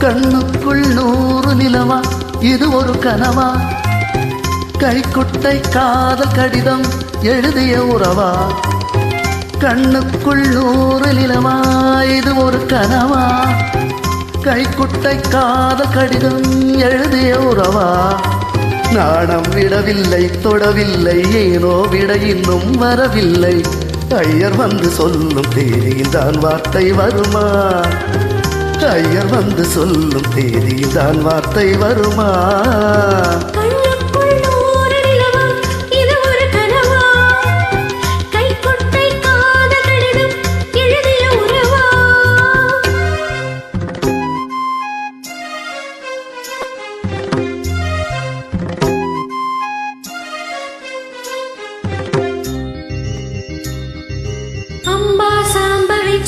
கண்ணுக்குள் 100 நிலவா இது ஒரு கனவா கைக்குட்டை காதல் கடிதம் எழுதிய உறவா கண்ணுக்குள் 100 நிலவா இது ஒரு கனவா கைக்குட்டை காதல் கடிதம் எழுதிய உறவா நாணம் விடவில்லை தொடவில்லை ஏனோ விட இன்னும் வரவில்லை ஐயர் வந்து சொல்லும் தேதியில் தான் வார்த்தை வருமா ஐயர் வந்து சொல்லும் தேதியில் தான் வார்த்தை வருமா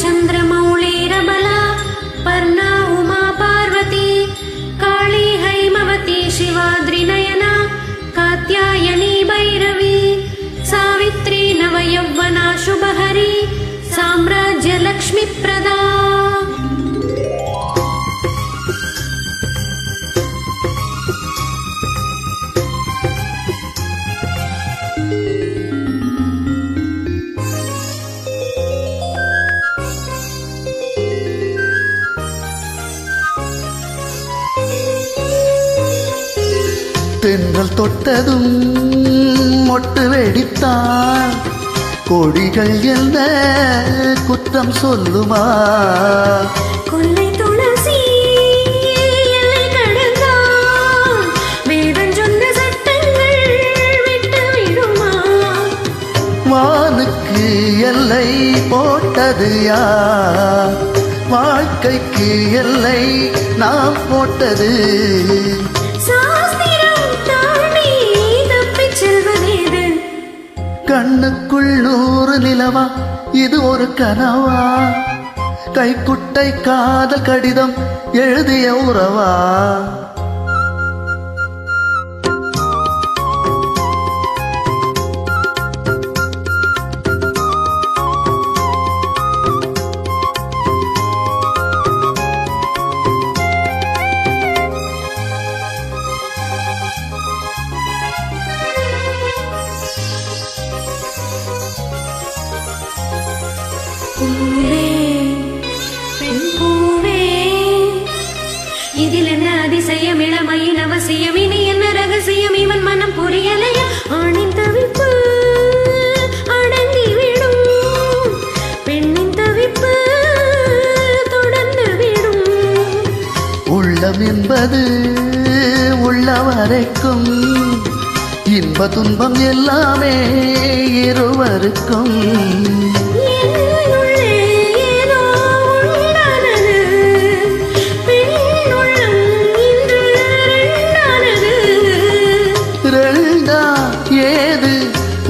चंद्रमौळीरबला पर्णा उमा पार्वती काली हैमवती शिवाद्रिनयना कात्यायनी भैरवी सावित्री नवयौवना शुभहरी साम्राज्य लक्ष्मीप्रदा தென்றல் தொட்டதும் மொட்டு வெடித்தான் கொடிகள் என்ன குற்றம் சொல்லுமா கொள்ளை துளசி எல்லை கடந்தான் வேதம் சொன்ன சட்டங்கள் விட்டு விடுமா வானுக்கு எல்லை போட்டது யார் வாழ்க்கைக்கு எல்லை நாம் போட்டது கண்ணுக்குள் 100 நிலவா இது ஒரு கனவா கைக்குட்டை காதல் கடிதம் எழுதிய உறவா இதில் என்ன அதிசயம் இளமையின் அவசியம் இனி என்ன ரகசியம் இவன் மனம் புரியலையா ஆணின் தவிப்பு அடங்கிவிடும் பெண்ணின் தவிப்பு தொடர்ந்து விடும் உள்ளம் என்பது உள்ள வரைக்கும் இன்ப துன்பம் எல்லாமே இருவருக்கும்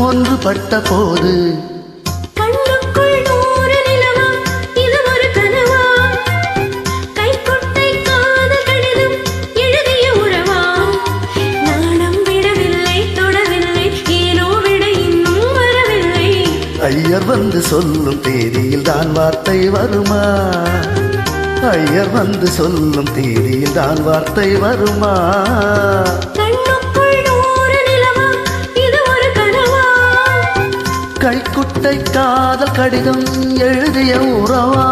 ஒன்றுபட்ட போது கண்ணுக்குள் 100 நிலவா இது ஒரு கனவா கைக்குட்டை காதல் கடிதம் எழுதிய உறவா நாணம் விடவில்லை தொடவில்லை ஏனோ விட இன்னும் வரவில்லை ஐயர் வந்து சொல்லும் தேதியில் தான் வார்த்தை வருமா ஐயர் வந்து சொல்லும் தேதியில் தான் வார்த்தை வருமா கைக்குட்டை காதல் கடிதம் எழுதிய உறவா